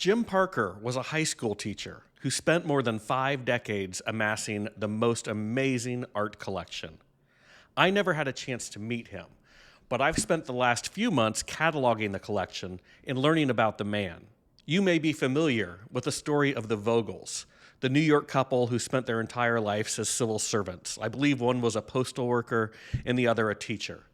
Jim Parker was a high school teacher who spent more than 5 decades amassing the most amazing art collection. I never had a chance to meet him, but I've spent the last few months cataloging the collection and learning about the man. You may be familiar with the story of the Vogels, the New York couple who spent their entire lives as civil servants. I believe one was a postal worker and the other a teacher.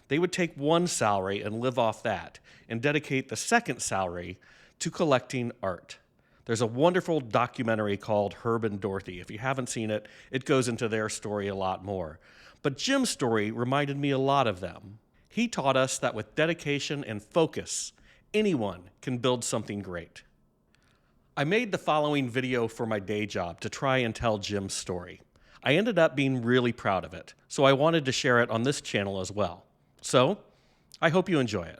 They would take one salary and live off that, and dedicate the second salary to collecting art. There's a wonderful documentary called Herb and Dorothy. If you haven't seen it, it goes into their story a lot more. But Jim's story reminded me a lot of them. He taught us that with dedication and focus, anyone can build something great. I made the following video for my day job to try and tell Jim's story. I ended up being really proud of it, so I wanted to share it on this channel as well. So, I hope you enjoy it.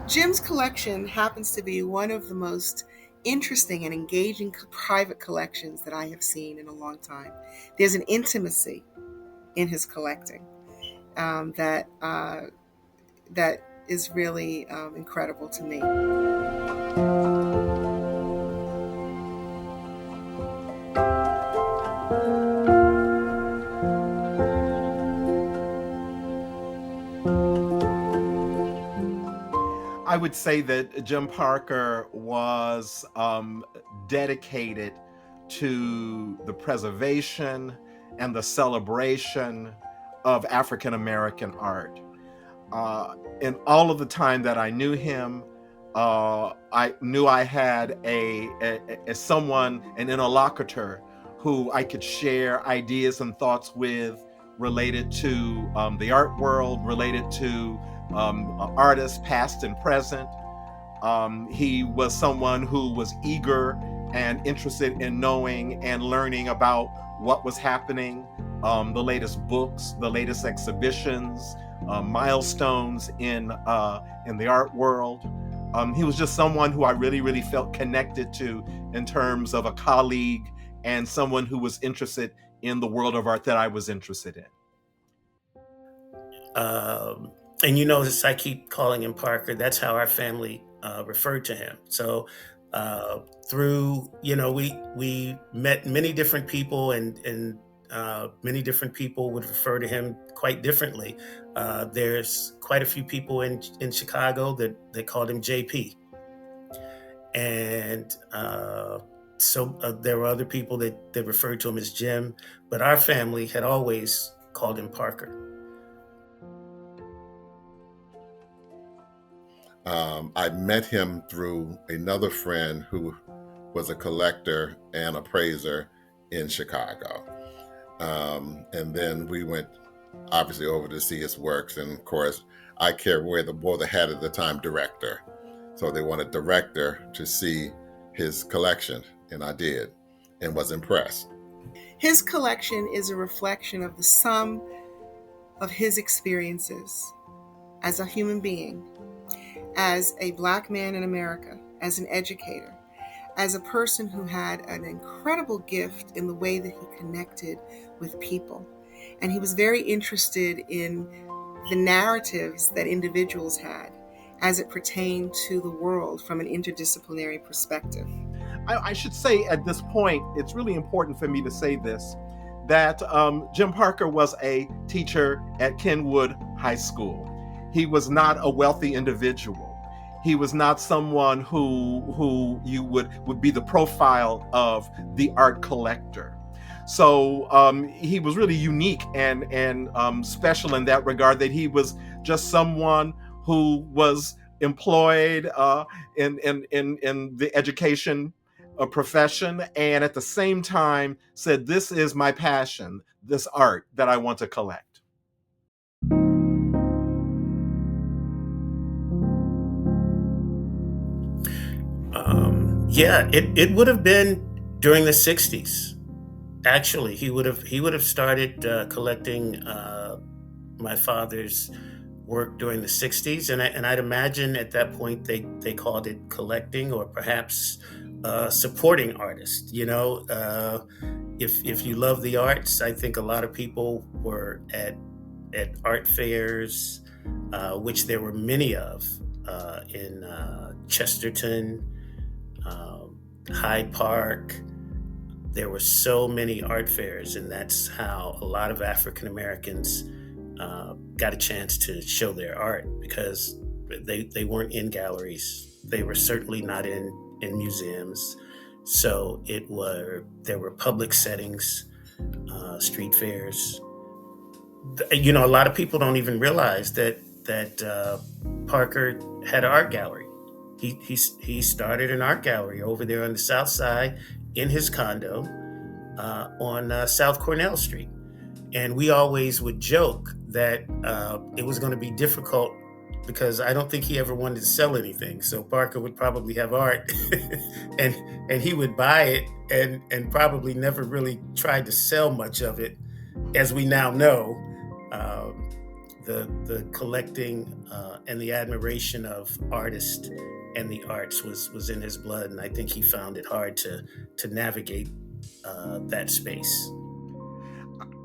Jim's collection happens to be one of the most interesting and engaging private collections that I have seen in a long time. There's an intimacy in his collecting that is really incredible to me. I would say that Jim Parker was dedicated to the preservation and the celebration of African American art. In all of the time that I knew him, I knew I had an interlocutor who I could share ideas and thoughts with related to the art world, related to artists past and present. He was someone who was eager and interested in knowing and learning about what was happening, the latest books, the latest exhibitions, milestones in the art world. He was just someone who I really felt connected to in terms of a colleague and someone who was interested in the world of art that I was interested in. And you notice I keep calling him Parker. That's how our family referred to him. So through, we met many different people, and many different people would refer to him quite differently. There's quite a few people in Chicago that called him JP. And so there were other people that referred to him as Jim, but our family had always called him Parker. I met him through another friend who was a collector and appraiser in Chicago. And then we went obviously over to see his works. And of course, I wore the hat at the time, director. So they wanted director to see his collection, and I did, and was impressed. His collection is a reflection of the sum of his experiences as a human being, as a Black man in America, as an educator, as a person who had an incredible gift in the way that he connected with people. And he was very interested in the narratives that individuals had as it pertained to the world from an interdisciplinary perspective. I should say at this point, it's really important for me to say this, that Jim Parker was a teacher at Kenwood High School. He was not a wealthy individual. He was not someone who you would be the profile of the art collector. So he was really unique and special in that regard, that he was just someone who was employed in the education profession, and at the same time said, this is my passion, this art that I want to collect. Yeah, it would have been during the '60s. Actually, he would have started collecting my father's work during the '60s, and I'd imagine at that point they called it collecting, or perhaps supporting artists. If you love the arts, I think a lot of people were at art fairs, which there were many of in Chesterton, Hyde Park. There were so many art fairs, and that's how a lot of African Americans got a chance to show their art, because they weren't in galleries. They were certainly not in museums. So there were public settings, street fairs. A lot of people don't even realize that Parker had an art gallery. He started an art gallery over there on the South Side in his condo on South Cornell Street, and we always would joke that it was going to be difficult because I don't think he ever wanted to sell anything. So Parker would probably have art, and he would buy it and probably never really tried to sell much of it, as we now know. The collecting and the admiration of artists and the arts was in his blood, and I think he found it hard to navigate that space.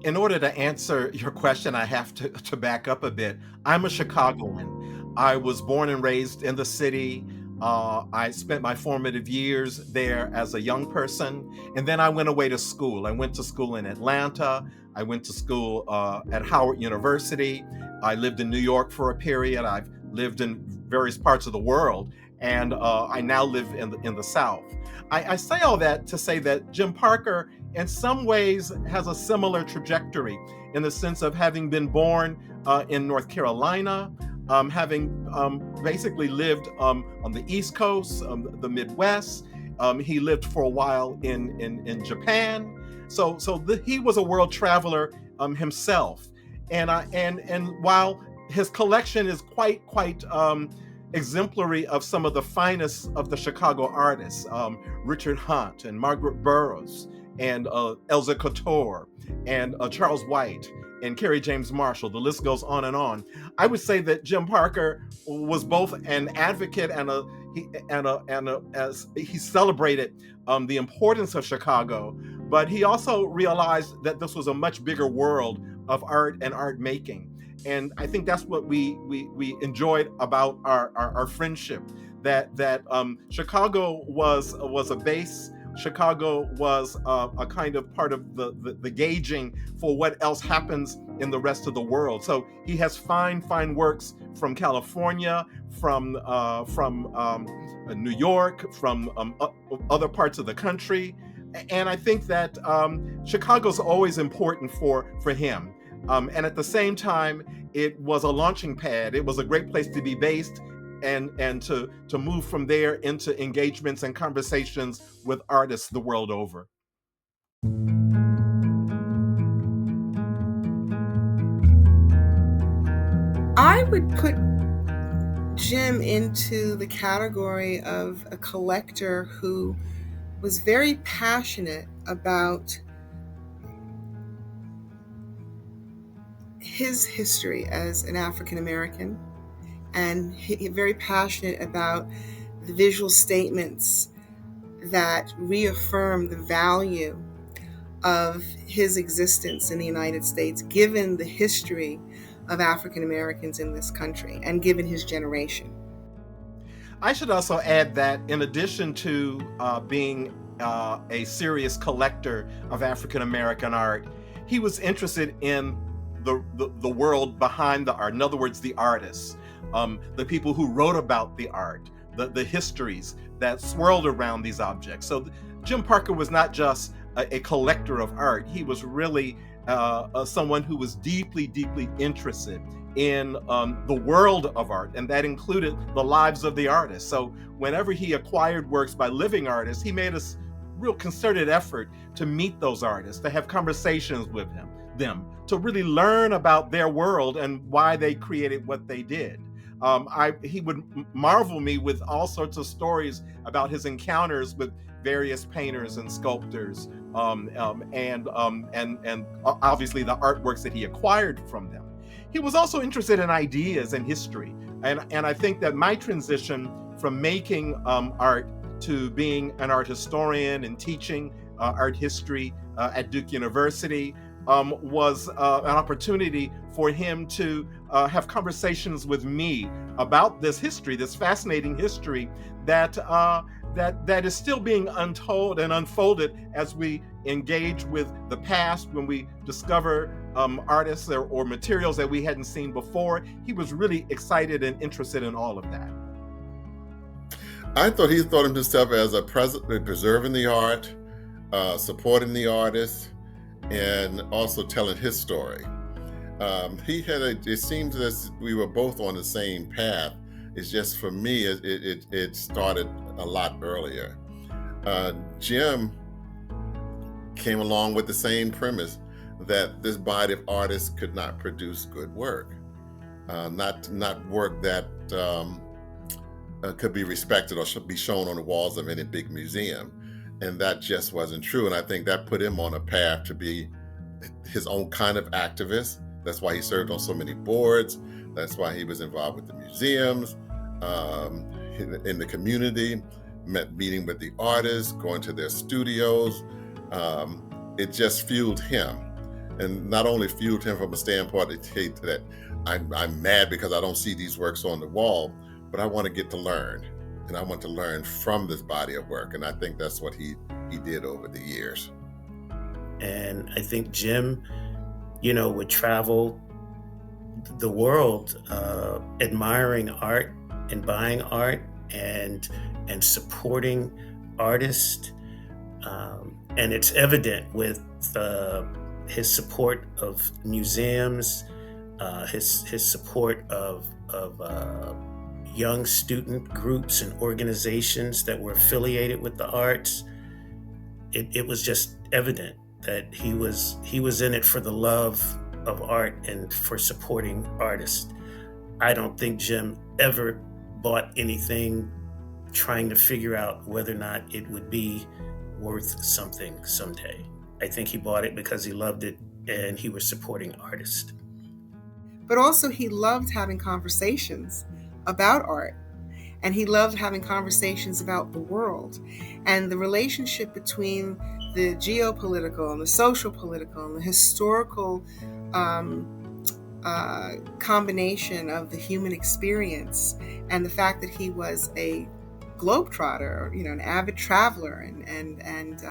In order to answer your question, I have to back up a bit. I'm a Chicagoan. I was born and raised in the city. I spent my formative years there as a young person, and then I went away to school. I went to school in Atlanta. I went to school at Howard University. I lived in New York for a period. I've lived in various parts of the world, and I now live in the South. I say all that to say that Jim Parker, in some ways, has a similar trajectory, in the sense of having been born in North Carolina, having basically lived on the East Coast, the Midwest. He lived for a while in Japan. He was a world traveler himself, and while his collection is quite exemplary of some of the finest of the Chicago artists, Richard Hunt and Margaret Burroughs and Elza Couture and Charles White and Kerry James Marshall. The list goes on and on. I would say that Jim Parker was both an advocate as he celebrated the importance of Chicago, but he also realized that this was a much bigger world of art and art making. And I think that's what we enjoyed about our friendship. That Chicago was a base. Chicago was a kind of part of the gauging for what else happens in the rest of the world. So he has fine works from California, from New York, from other parts of the country, and I think that Chicago's always important for him. And at the same time, it was a launching pad. It was a great place to be based, and to move from there into engagements and conversations with artists the world over. I would put Jim into the category of a collector who was very passionate about his history as an African American, and very passionate about the visual statements that reaffirm the value of his existence in the United States, given the history of African Americans in this country and given his generation. I should also add that in addition to being a serious collector of African American art, he was interested in the world behind the art. In other words, the artists, the people who wrote about the art, the histories that swirled around these objects. So Jim Parker was not just a collector of art. He was really someone who was deeply interested in the world of art, and that included the lives of the artists. So whenever he acquired works by living artists, he made a real concerted effort to meet those artists, to have conversations with them, to really learn about their world and why they created what they did. he would marvel me with all sorts of stories about his encounters with various painters and sculptors, and obviously the artworks that he acquired from them. He was also interested in ideas and history, and I think that my transition from making art to being an art historian and teaching art history at Duke University was an opportunity for him to have conversations with me about this history, this fascinating history that is still being untold and unfolded as we engage with the past, when we discover artists or materials that we hadn't seen before. He was really excited and interested in all of that. I thought he thought of himself as a preserving the art, supporting the artist, and also telling his story. It seems as we were both on the same path. It's just for me, it started a lot earlier. Jim came along with the same premise that this body of artists could not produce good work, not work that could be respected or should be shown on the walls of any big museum. And that just wasn't true. And I think that put him on a path to be his own kind of activist. That's why he served on so many boards. That's why he was involved with the museums, in the community, meeting with the artists, going to their studios. It just fueled him. And not only fueled him from a standpoint that I'm mad because I don't see these works on the wall, but I want to get to learn. And I want to learn from this body of work. And I think that's what he did over the years. And I think Jim, would travel the world admiring art and buying art and supporting artists. And it's evident with his support of museums, his support of young student groups and organizations that were affiliated with the arts. It was just evident that he was in it for the love of art and for supporting artists. I don't think Jim ever bought anything trying to figure out whether or not it would be worth something someday. I think he bought it because he loved it and he was supporting artists. But also he loved having conversations about art, and he loved having conversations about the world and the relationship between the geopolitical and the social political and the historical combination of the human experience, and the fact that he was a globetrotter, an avid traveler, and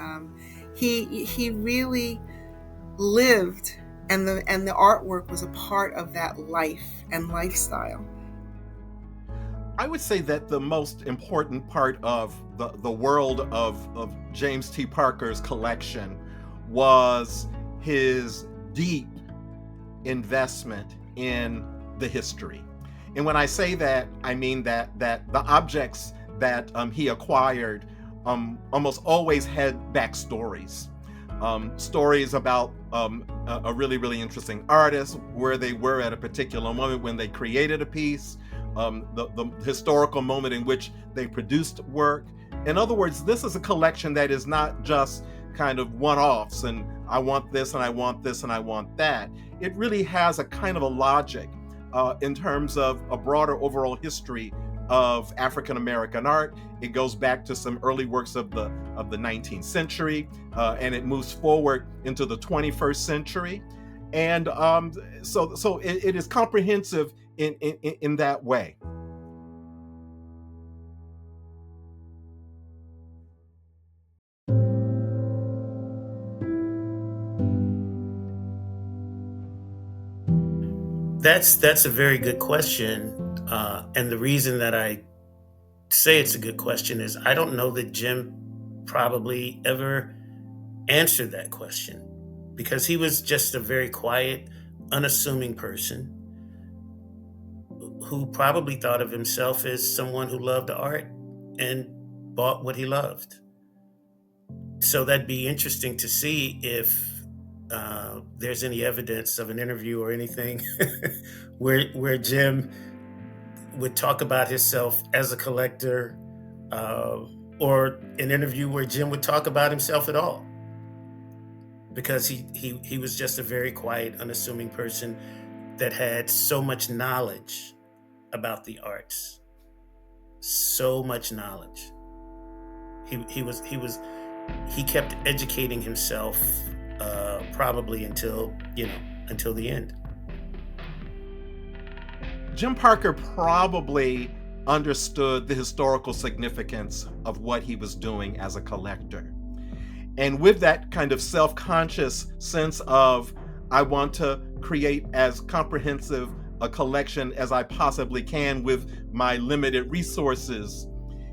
he really lived, and the artwork was a part of that life and lifestyle. I would say that the most important part of the world of James T. Parker's collection was his deep investment in the history. And when I say that, I mean that the objects that he acquired almost always had backstories. Stories about a really, really interesting artist, where they were at a particular moment when they created a piece, the historical moment in which they produced work. In other words, this is a collection that is not just kind of one-offs and I want this and I want this and I want that. It really has a kind of a logic in terms of a broader overall history of African American art. It goes back to some early works of the 19th century, and it moves forward into the 21st century. And so it is comprehensive in that way. That's a very good question. And the reason that I say it's a good question is I don't know that Jim probably ever answered that question, because he was just a very quiet, unassuming person who probably thought of himself as someone who loved art and bought what he loved. So that'd be interesting to see if there's any evidence of an interview or anything where Jim would talk about himself as a collector, uh, or an interview where Jim would talk about himself at all, because he was just a very quiet, unassuming person that had so much knowledge about the arts, so much knowledge. He kept educating himself, probably until the end. Jim Parker probably understood the historical significance of what he was doing as a collector. And with that kind of self-conscious sense of, I want to create as comprehensive a collection as I possibly can with my limited resources,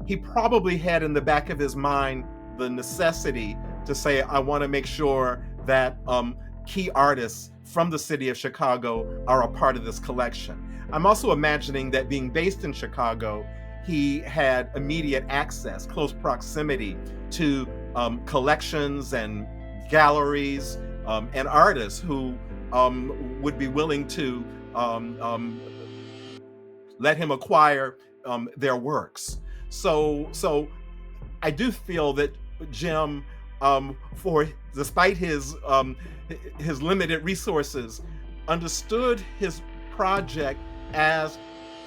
he probably had in the back of his mind the necessity to say, I want to make sure that key artists from the city of Chicago are a part of this collection. I'm also imagining that being based in Chicago, he had immediate access, close proximity to collections and galleries and artists who would be willing to let him acquire their works. So I do feel that Jim, for despite his limited resources, understood his project as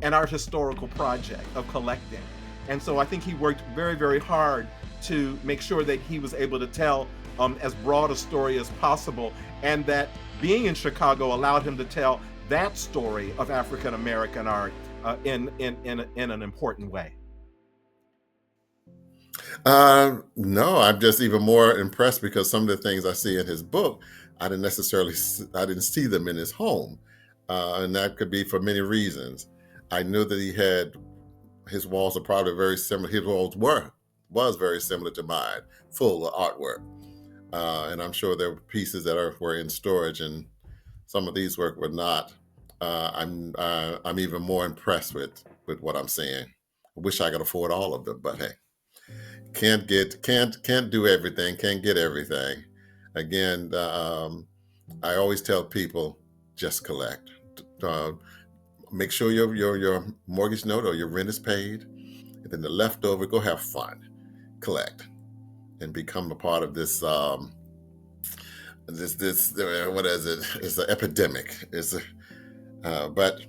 an art historical project of collecting. And so I think he worked very, very hard to make sure that he was able to tell as broad a story as possible, and that being in Chicago allowed him to tell that story of African American art in an important way. No, I'm just even more impressed because some of the things I see in his book, I didn't see them in his home, and that could be for many reasons. I knew that he had his walls are probably very similar. His walls was very similar to mine, full of artwork, and I'm sure there were pieces that were in storage, and some of these work were not. I'm even more impressed with what I'm seeing. I wish I could afford all of them, but hey, can't do everything, can't get everything. Again, I always tell people, just collect. Uh, Make sure your mortgage note or your rent is paid, and then the leftover, go have fun, collect, and become a part of this. This what is it? It's an epidemic. But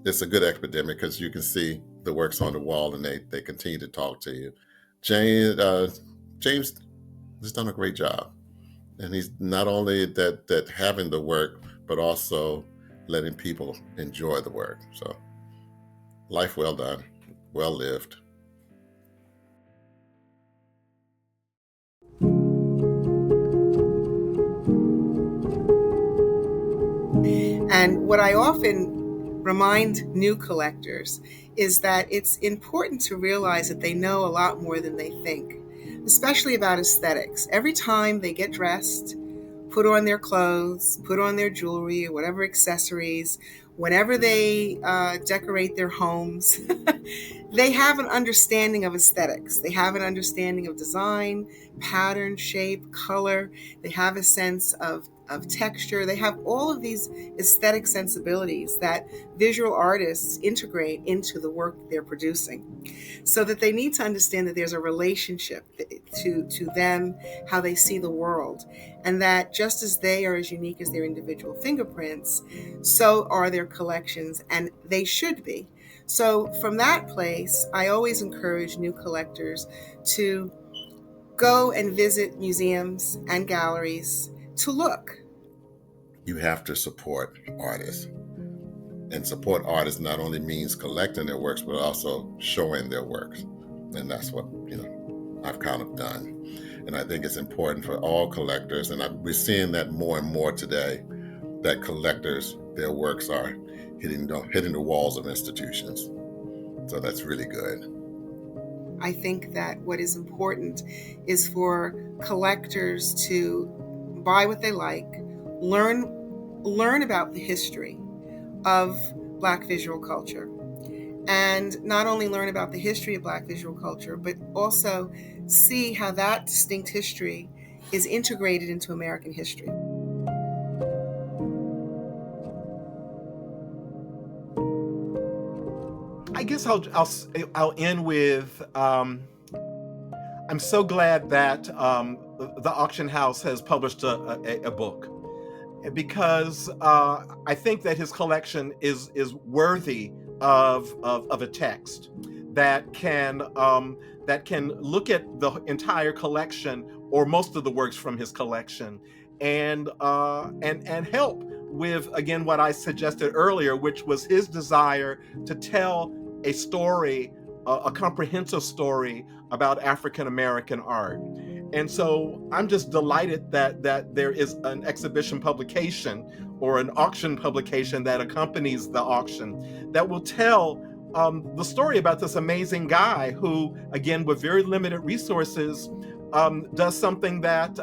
it's a good epidemic because you can see the works on the wall, and they continue to talk to you. James has done a great job, and he's not only that having the work, but also letting people enjoy the work. So, life well done, well lived. And what I often remind new collectors is that it's important to realize that they know a lot more than they think, especially about aesthetics. Every time they get dressed, put on their clothes, put on their jewelry or whatever accessories, whenever they decorate their homes, they have an understanding of aesthetics. They have an understanding of design, pattern, shape, color. They have a sense of texture. They have all of these aesthetic sensibilities that visual artists integrate into the work they're producing. So that they need to understand that there's a relationship to them, how they see the world, and that just as they are as unique as their individual fingerprints, so are their collections, and they should be. So from that place, I always encourage new collectors to go and visit museums and galleries to look. You have to support artists. And support artists not only means collecting their works, but also showing their works. And that's what, I've kind of done. And I think it's important for all collectors, and we're seeing that more and more today, that collectors, their works are hitting the walls of institutions. So that's really good. I think that what is important is for collectors to buy what they like, learn about the history of Black visual culture, and not only learn about the history of Black visual culture, but also see how that distinct history is integrated into American history. I guess guess I'll end with I'm so glad that the auction house has published a book, because I think that his collection is worthy of a text that can look at the entire collection or most of the works from his collection, and help with, again, what I suggested earlier, which was his desire to tell a story, a comprehensive story about African American art. And so I'm just delighted that there is an exhibition publication or an auction publication that accompanies the auction that will tell the story about this amazing guy who, again, with very limited resources, does something that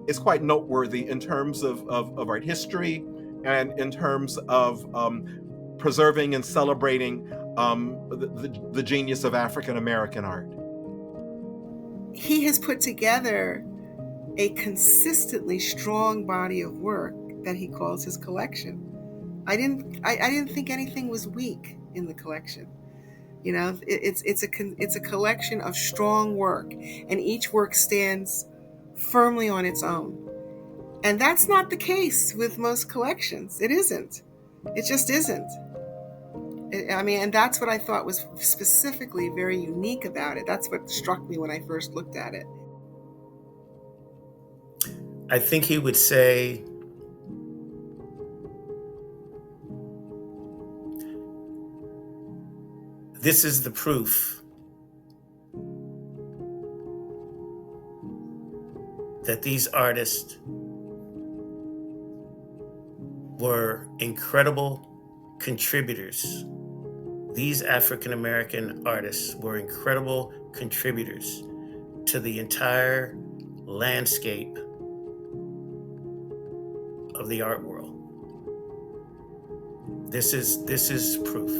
is quite noteworthy in terms of art history and in terms of preserving and celebrating the genius of African American art. He has put together a consistently strong body of work that he calls his collection. I didn't think anything was weak in the collection. You know, it's a collection of strong work, and each work stands firmly on its own. And that's not the case with most collections. It isn't. It just isn't. I mean, and that's what I thought was specifically very unique about it. That's what struck me when I first looked at it. I think he would say this is the proof that these artists were incredible contributors. These African American artists were incredible contributors to the entire landscape of the art world. This is proof.